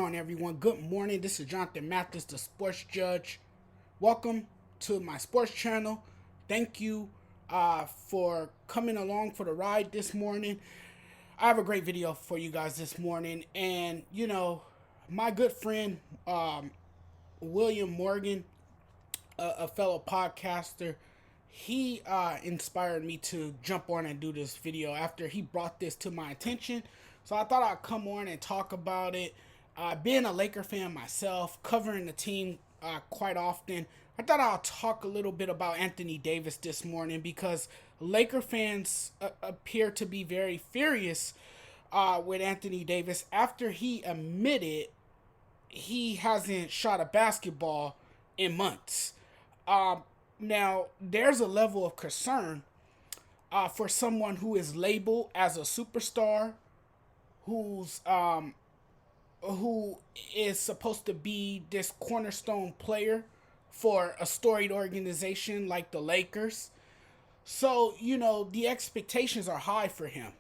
on, everyone? Good morning. This is Jonathan Mathis, the sports judge. Welcome to my sports channel. Thank you for coming along for the ride this morning. I have a great video for you guys this morning. And, my good friend, William Morgan, a fellow podcaster, he inspired me to jump on and do this video after he brought this to my attention. So I thought I'd come on and talk about it. Being a Laker fan myself, covering the team quite often, I thought I'll talk a little bit about Anthony Davis this morning because Laker fans appear to be very furious with Anthony Davis after he admitted he hasn't shot a basketball in months. Now, there's a level of concern for someone who is labeled as a superstar, who is supposed to be this cornerstone player for a storied organization like the Lakers. So, the expectations are high for him,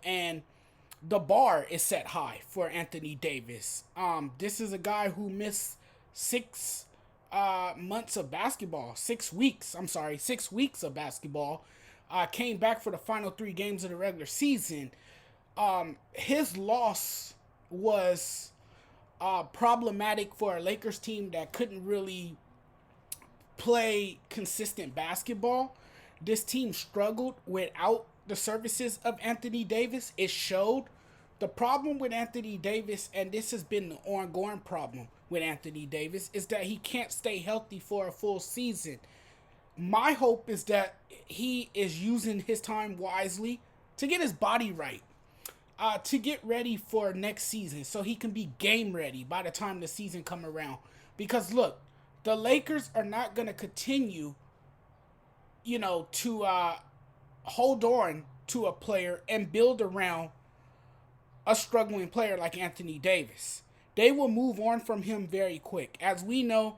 and the bar is set high for Anthony Davis. This is a guy who missed 6 months of basketball, 6 weeks. 6 weeks of basketball. Came back for the final 3 games of the regular season. His loss was problematic for a Lakers team that couldn't really play consistent basketball. This team struggled without the services of Anthony Davis. It showed. The problem with Anthony Davis, and this has been the ongoing problem with Anthony Davis, is that he can't stay healthy for a full season. My hope is that he is using his time wisely to get his body right, to get ready for next season so he can be game ready by the time the season come around. Because look, the Lakers are not going to continue, to hold on to a player and build around a struggling player like Anthony Davis. They will move on from him very quick. As we know,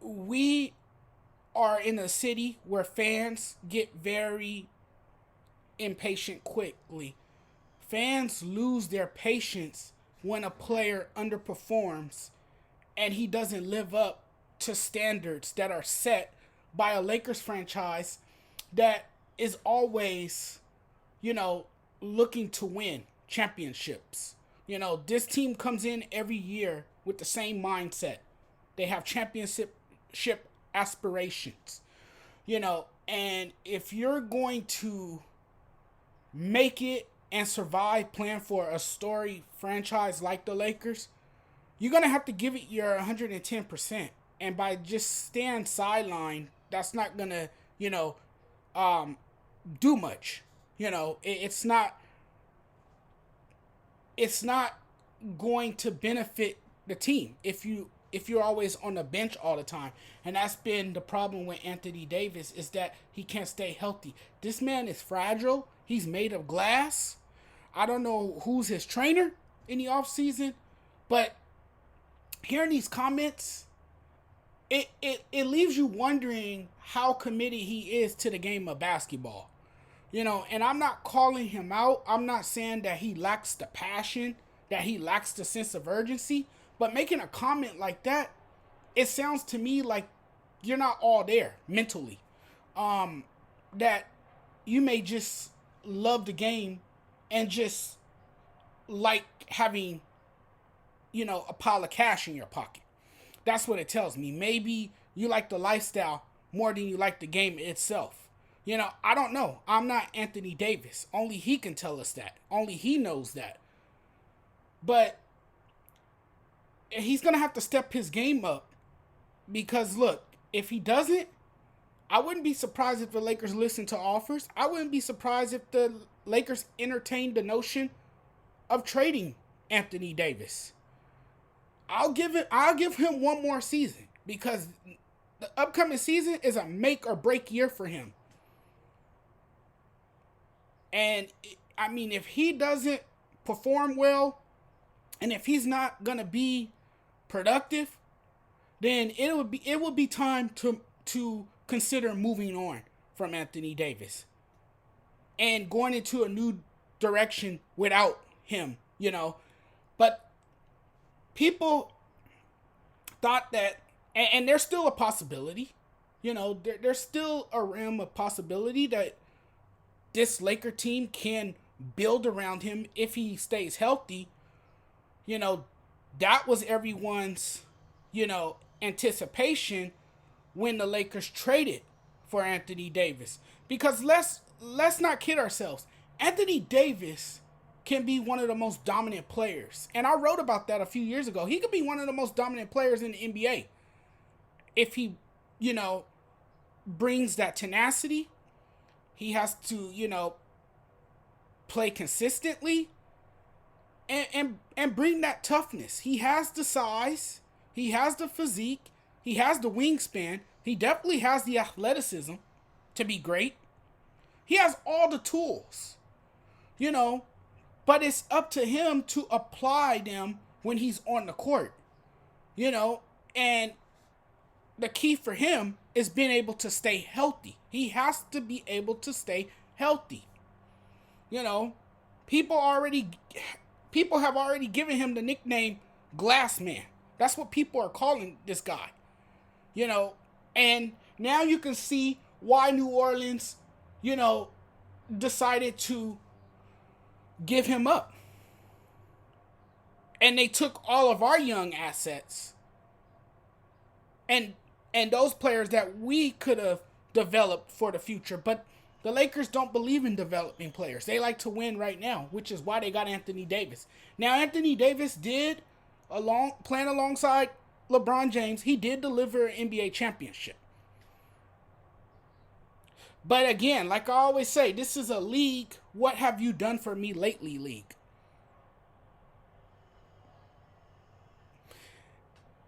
we are in a city where fans get very impatient quickly. Fans lose their patience when a player underperforms and he doesn't live up to standards that are set by a Lakers franchise that is always, looking to win championships. This team comes in every year with the same mindset. They have championship aspirations. And if you're going to make it and survive playing for a storied franchise like the Lakers, you're going to have to give it your 110%. And by just staying sidelined, that's not going to, do much. It's not going to benefit the team if you're always on the bench all the time. And that's been the problem with Anthony Davis, is that he can't stay healthy. This man is fragile. He's made of glass. I don't know who's his trainer in the offseason, but hearing these comments, it leaves you wondering how committed he is to the game of basketball. And I'm not calling him out. I'm not saying that he lacks the passion, that he lacks the sense of urgency. But making a comment like that, it sounds to me like you're not all there mentally. That you may just love the game and just like having, a pile of cash in your pocket. That's what it tells me. Maybe you like the lifestyle more than you like the game itself. I don't know. I'm not Anthony Davis. Only he can tell us that. Only he knows that. But he's going to have to step his game up because, look, if he doesn't, I wouldn't be surprised if the Lakers listen to offers. I wouldn't be surprised if the Lakers entertained the notion of trading Anthony Davis. I'll give him one more season because the upcoming season is a make or break year for him. And if he doesn't perform well, and if he's not gonna be productive, then it will be time to consider moving on from Anthony Davis and going into a new direction without him. But people thought that, and there's still a possibility, there's still a realm of possibility that this Laker team can build around him if he stays healthy. You know, that was everyone's, anticipation when the Lakers traded for Anthony Davis. Because let's not kid ourselves. Anthony Davis can be one of the most dominant players. And I wrote about that a few years ago. He could be one of the most dominant players in the NBA if he, brings that tenacity. He has to, play consistently and bring that toughness. He has the size, he has the physique, he has the wingspan, he definitely has the athleticism to be great. He has all the tools, but it's up to him to apply them when he's on the court, and the key for him is being able to stay healthy. He has to be able to stay healthy. People have already given him the nickname Glass Man. That's what people are calling this guy. And now you can see why New Orleans, decided to give him up. And they took all of our young assets and those players that we could have developed for the future. But the Lakers don't believe in developing players. They like to win right now, which is why they got Anthony Davis. Now, Anthony Davis did, playing alongside LeBron James, he did deliver an NBA championship. But again, like I always say, this is a league, what have you done for me lately league.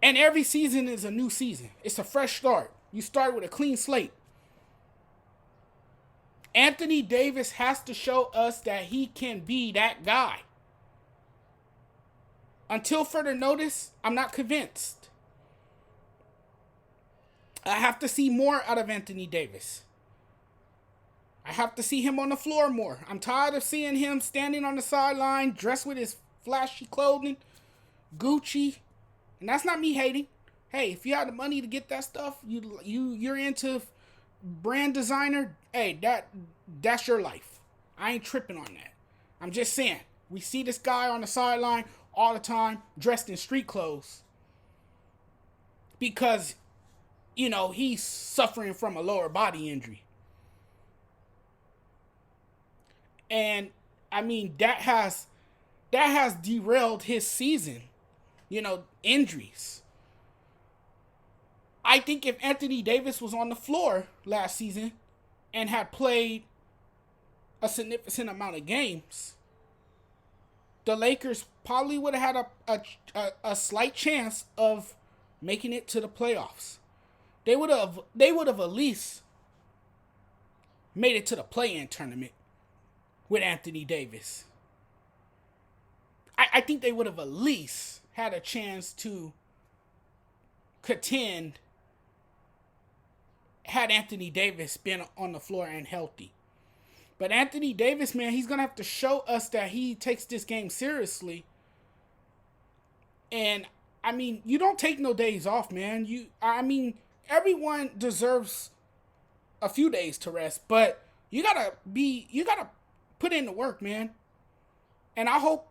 And every season is a new season. It's a fresh start. You start with a clean slate. Anthony Davis has to show us that he can be that guy. Until further notice, I'm not convinced. I have to see more out of Anthony Davis. I have to see him on the floor more. I'm tired of seeing him standing on the sideline, dressed with his flashy clothing, Gucci. And that's not me hating. Hey, if you have the money to get that stuff, you're into brand designer, hey, that's your life. I ain't tripping on that. I'm just saying, we see this guy on the sideline all the time, dressed in street clothes. Because, he's suffering from a lower body injury. And that has derailed his season. Injuries. I think if Anthony Davis was on the floor last season and had played a significant amount of games, the Lakers probably would have had a slight chance of making it to the playoffs. They would have at least made it to the play-in tournament with Anthony Davis. I think they would have at least had a chance to contend had Anthony Davis been on the floor and healthy. But Anthony Davis, man, he's going to have to show us that he takes this game seriously. And, you don't take no days off, man. Everyone deserves a few days to rest, but you got to put in the work, man. And I hope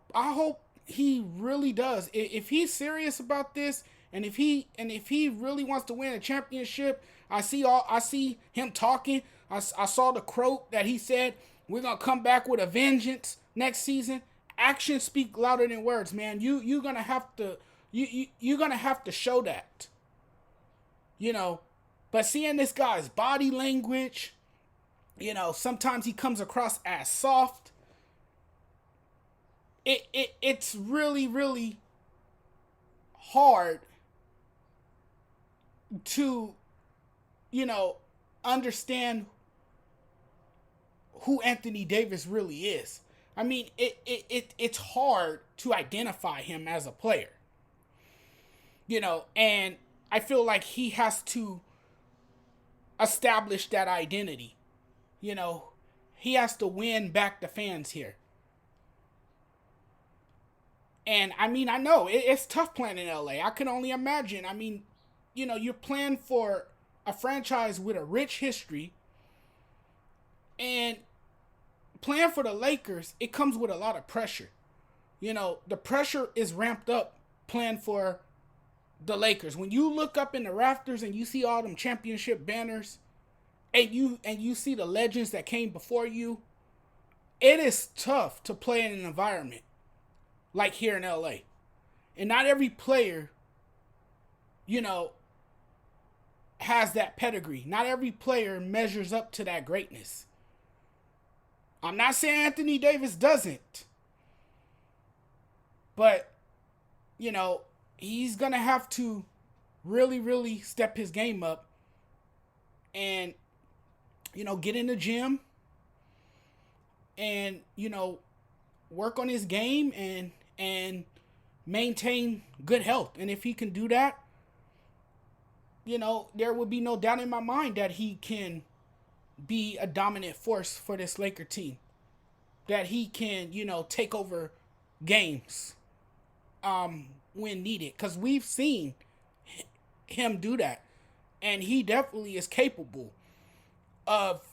he really does. If he's serious about this, and if he really wants to win a championship, I see him talking. I saw the quote that he said, "We're gonna come back with a vengeance next season." Actions speak louder than words, man. You're gonna have to show that. But seeing this guy's body language, sometimes he comes across as soft. It's really, really hard to, understand who Anthony Davis really is. It's hard to identify him as a player. And I feel like he has to establish that identity. He has to win back the fans here. And I mean, I know it's tough playing in LA. I can only imagine. I mean, you're playing for a franchise with a rich history, and playing for the Lakers, it comes with a lot of pressure. The pressure is ramped up playing for the Lakers. When you look up in the rafters and you see all them championship banners, and you see the legends that came before you, it is tough to play in an environment like here in LA. And not every player, you know, has that pedigree. Not every player measures up to that greatness. I'm not saying Anthony Davis doesn't, but, he's going to have to really, really step his game up and, get in the gym and, work on his game and maintain good health. And if he can do that, there would be no doubt in my mind that he can be a dominant force for this Laker team. That he can, take over games when needed. Because we've seen him do that. And he definitely is capable of,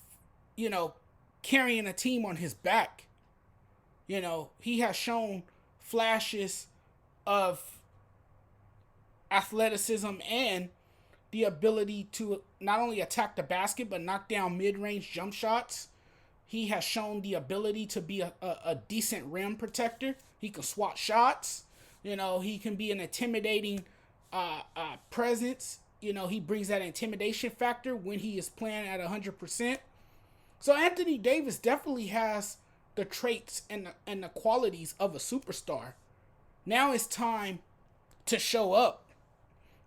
carrying a team on his back. He has shown flashes of athleticism and the ability to not only attack the basket but knock down mid-range jump shots. He has shown the ability to be a decent rim protector. He can swat shots. He can be an intimidating presence. He brings that intimidation factor when he is playing at 100%. So Anthony Davis definitely has the traits and the qualities of a superstar. Now it's time to show up.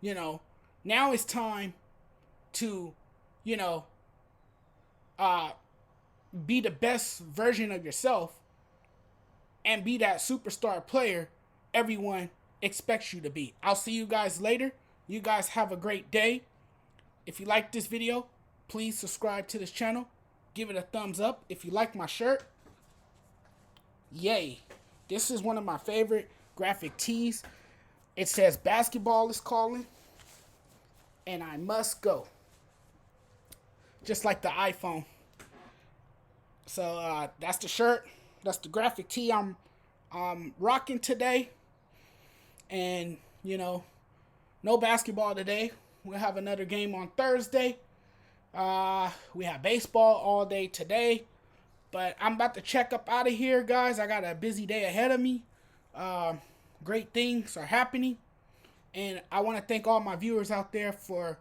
Now it's time to, be the best version of yourself and be that superstar player everyone expects you to be. I'll see you guys later. You guys have a great day. If you like this video, please subscribe to this channel. Give it a thumbs up. If you like my shirt, yay. This is one of my favorite graphic tees. It says basketball is calling and I must go. Just like the iPhone. So that's the shirt. That's the graphic tee I'm rocking today. And, no basketball today. We'll have another game on Thursday. We have baseball all day today. But I'm about to check up out of here, guys. I got a busy day ahead of me. Great things are happening. And I want to thank all my viewers out there for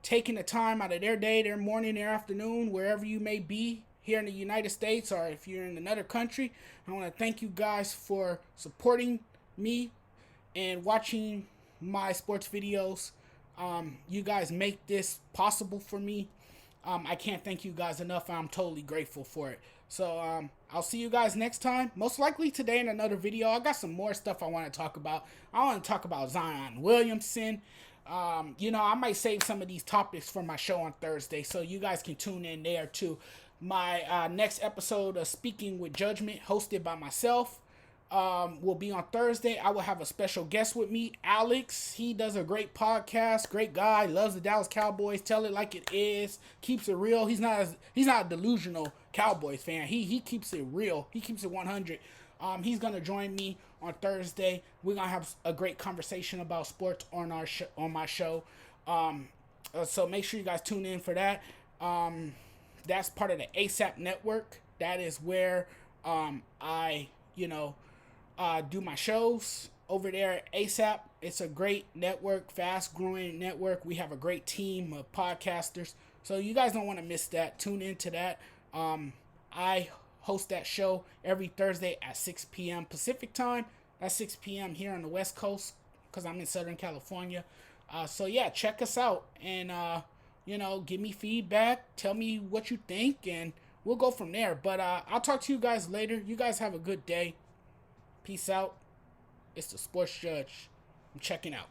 taking the time out of their day, their morning, their afternoon, wherever you may be here in the United States or if you're in another country. I want to thank you guys for supporting me and watching my sports videos. You guys make this possible for me. I can't thank you guys enough. I'm totally grateful for it. So I'll see you guys next time. Most likely today in another video. I got some more stuff I want to talk about. I want to talk about Zion Williamson. I might save some of these topics for my show on Thursday, so you guys can tune in there too. My next episode of Speaking with Judgment, hosted by myself, will be on Thursday. I will have a special guest with me, Alex. He does a great podcast, great guy, loves the Dallas Cowboys, tell it like it is, keeps it real. He's not a delusional Cowboys fan. He keeps it real. He keeps it 100. He's gonna join me on Thursday. We're gonna have a great conversation about sports on my show. So make sure you guys tune in for that. That's part of the ASAP network. That is where I do my shows over there at ASAP. It's a great network, fast growing network. We have a great team of podcasters. So you guys don't want to miss that. Tune into that. I host that show every Thursday at 6 p.m. Pacific time. That's 6 p.m. here on the West Coast because I'm in Southern California. So yeah, check us out and, give me feedback. Tell me what you think and we'll go from there. But I'll talk to you guys later. You guys have a good day. Peace out. It's the Sports Judge. I'm checking out.